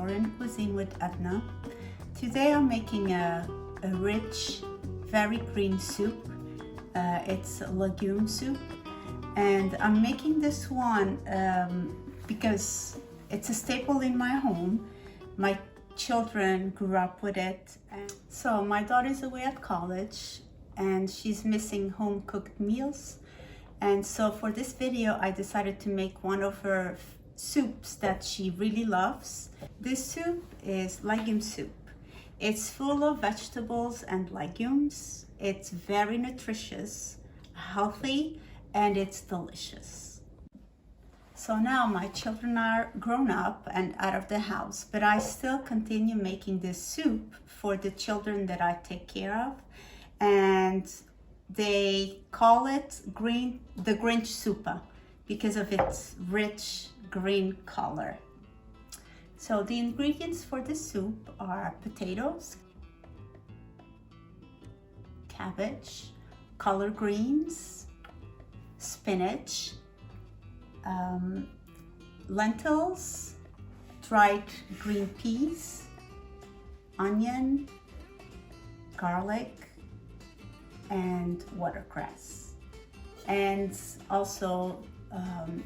Ecuadorian cuisine with Edna. Today I'm making a rich, very green soup. It's legume soup, and I'm making this one because it's a staple in my home. My children grew up with it. So my daughter's away at college and she's missing home cooked meals. And so for this video, I decided to make one of her soups that she really loves. This soup is legume soup. It's full of vegetables and legumes. It's very nutritious, healthy, and it's delicious. So now my children are grown up and out of the house, but I still continue making this soup for the children that I take care of. And they call it the Grinch Sopa because of its rich green color. So the ingredients for the soup are potatoes, cabbage, collard greens, spinach, lentils, dried green peas, onion, garlic, and watercress. And also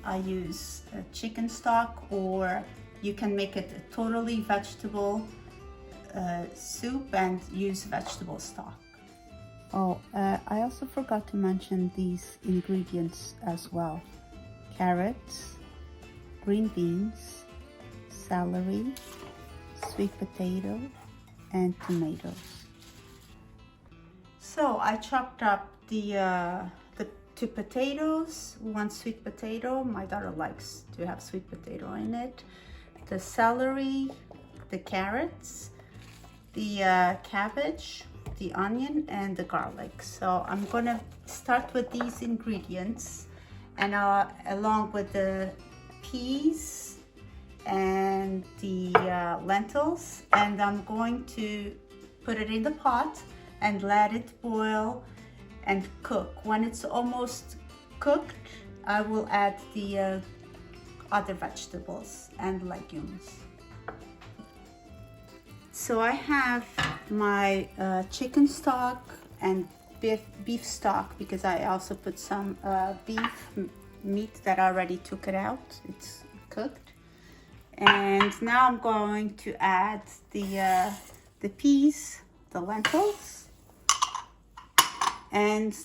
I use chicken stock, or you can make it a totally vegetable soup and use vegetable stock. Oh, I also forgot to mention these ingredients as well. Carrots, green beans, celery, sweet potato, and tomatoes. So I chopped up the 2 potatoes, 1 sweet potato. My daughter likes to have sweet potato in it. The celery, the carrots, the cabbage, the onion, and the garlic. So I'm gonna start with these ingredients, and along with the peas and the lentils, and I'm going to put it in the pot and let it boil and cook. When it's almost cooked, I will add the other vegetables and legumes. So I have my chicken stock and beef stock, because I also put some beef meat that I already took it out. It's cooked. And now I'm going to add the peas, the lentils, and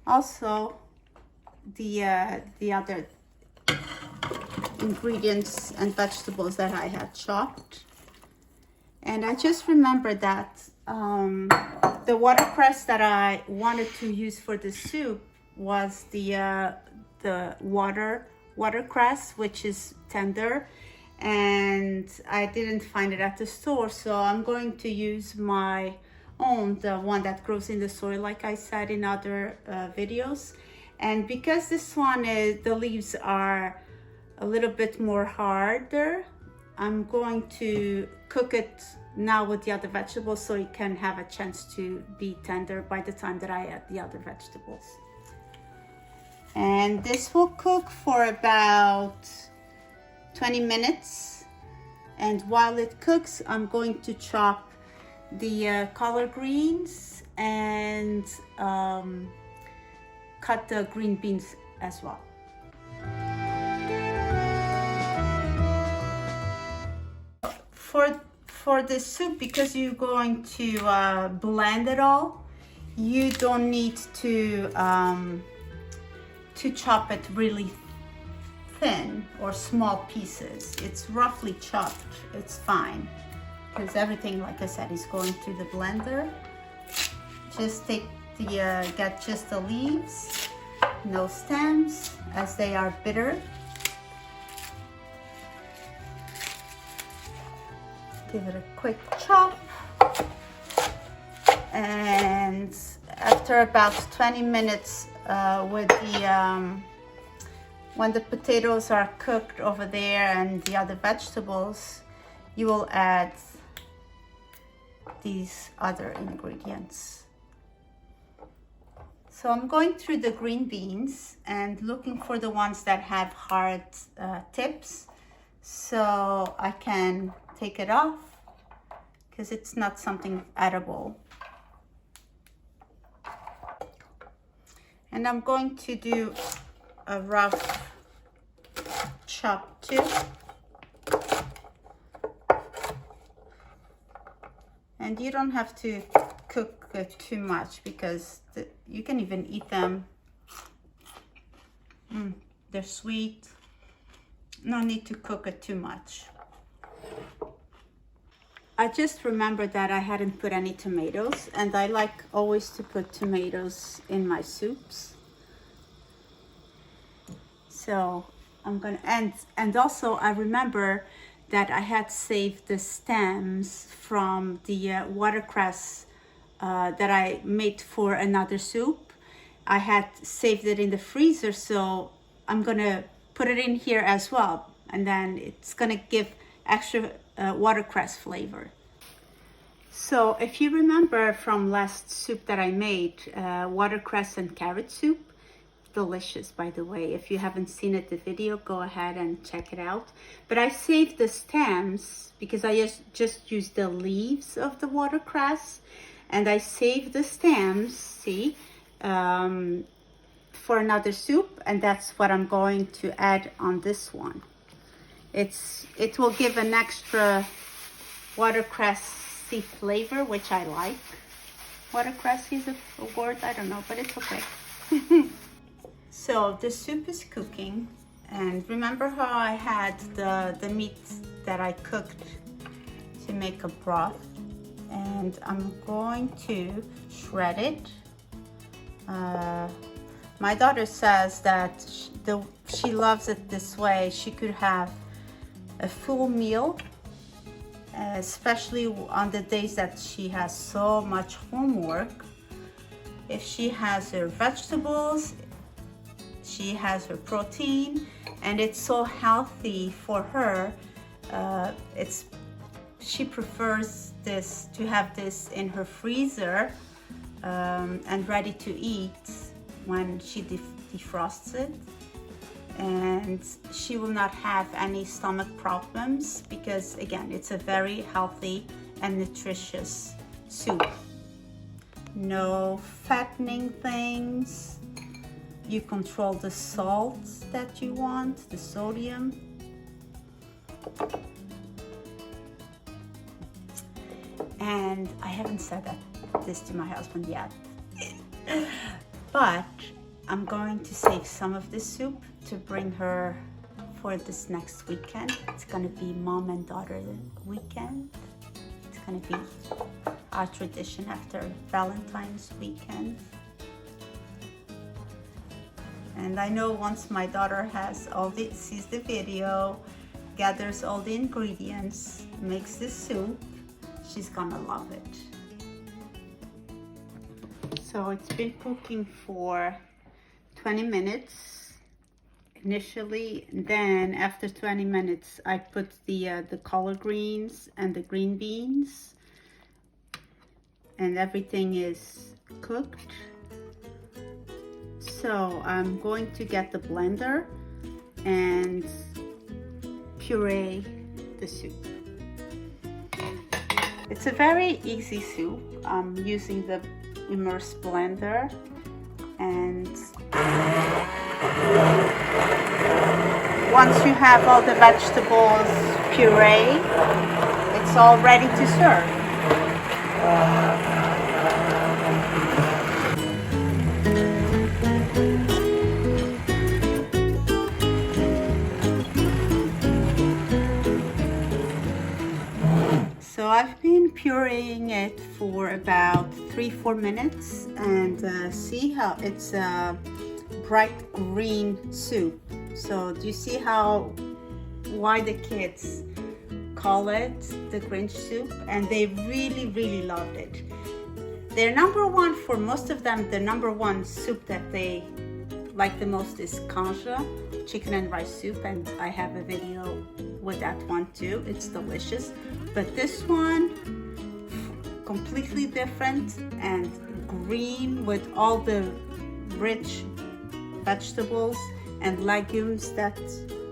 also the other ingredients and vegetables that I had chopped. And I just remembered that the watercress that I wanted to use for the soup was the watercress, which is tender, and I didn't find it at the store, so I'm going to use my own, the one that grows in the soil, like I said in other videos. And because this one the leaves are a little bit more harder, I'm going to cook it now with the other vegetables so it can have a chance to be tender by the time that I add the other vegetables. And this will cook for about 20 minutes. And while it cooks, I'm going to chop the collard greens and cut the green beans as well. For the soup, because you're going to blend it all, you don't need to chop it really thin or small pieces. It's roughly chopped. It's fine, because everything, like I said, is going through the blender. Just take get just the leaves, no stems, as they are bitter. Give it a quick chop, and after about 20 minutes with when the potatoes are cooked over there and the other vegetables, you will add these other ingredients. So I'm going through the green beans and looking for the ones that have hard tips, so I can take it off because it's not something edible. And I'm going to do a rough chop too. And you don't have to cook it too much because you can even eat them. They're sweet. No need to cook it too much. I just remembered that I hadn't put any tomatoes, and I like always to put tomatoes in my soups. So I'm gonna, and also I remember that I had saved the stems from the watercress that I made for another soup. I had saved it in the freezer, so I'm gonna put it in here as well, and then it's gonna give extra watercress flavor. So if you remember from last soup that I made, watercress and carrot soup, delicious, by the way. If you haven't seen it, the video, go ahead and check it out. But I saved the stems because I just used the leaves of the watercress, and I saved the stems, see, for another soup, and that's what I'm going to add on this one. It will give an extra watercressy flavor, which I like. Watercress is a word, I don't know, but it's okay. So the soup is cooking, and remember how I had the meat that I cooked to make a broth, and I'm going to shred it. My daughter says that she loves it this way. She could have a full meal, especially on the days that she has so much homework. If she has her vegetables, she has her protein, and it's so healthy for her. She prefers this to have this in her freezer and ready to eat when she defrosts it, and she will not have any stomach problems because, again, it's a very healthy and nutritious soup. No fattening things. You control the salt that you want, the sodium. And I haven't said this to my husband yet. But I'm going to save some of this soup to bring her for this next weekend. It's gonna be mom and daughter weekend. It's gonna be our tradition after Valentine's weekend. And I know once my daughter sees the video, gathers all the ingredients, makes this soup, she's gonna love it. So it's been cooking for 20 minutes initially. Then after 20 minutes, I put the collard greens and the green beans, and everything is cooked. So I'm going to get the blender and puree the soup. It's a very easy soup. I'm using the immersed blender, and once you have all the vegetables puree, it's all ready to serve. So I've been pureeing it for about 3-4 minutes, and see how it's a bright green soup. So do you see why the kids call it the Grinch soup? And they really loved it. Their number one, for most of them, the number one soup that they like the most is kanja, chicken and rice soup, and I have a video with that one too. It's delicious. But this one, completely different and green with all the rich vegetables and legumes that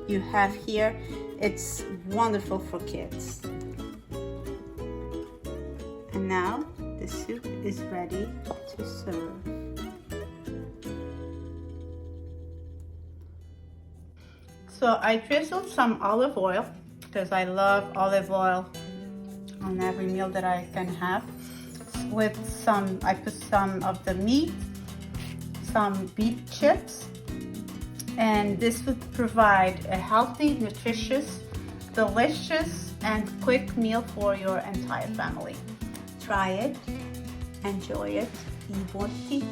you have here. It's wonderful for kids. Now the soup is ready to serve. So I drizzled some olive oil because I love olive oil on every meal that I can have. With some, I put some of the meat, some beef chips, and this would provide a healthy, nutritious, delicious, and quick meal for your entire family. Try it, enjoy it, buon appetito.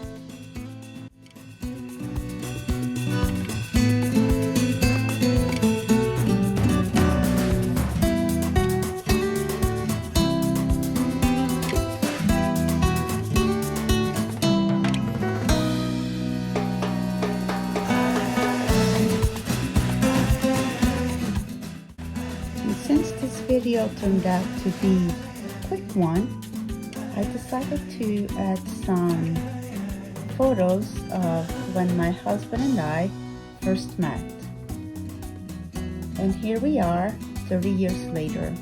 Since this video turned out to be a quick one, I decided to add some photos of when my husband and I first met. And here we are 30 years later.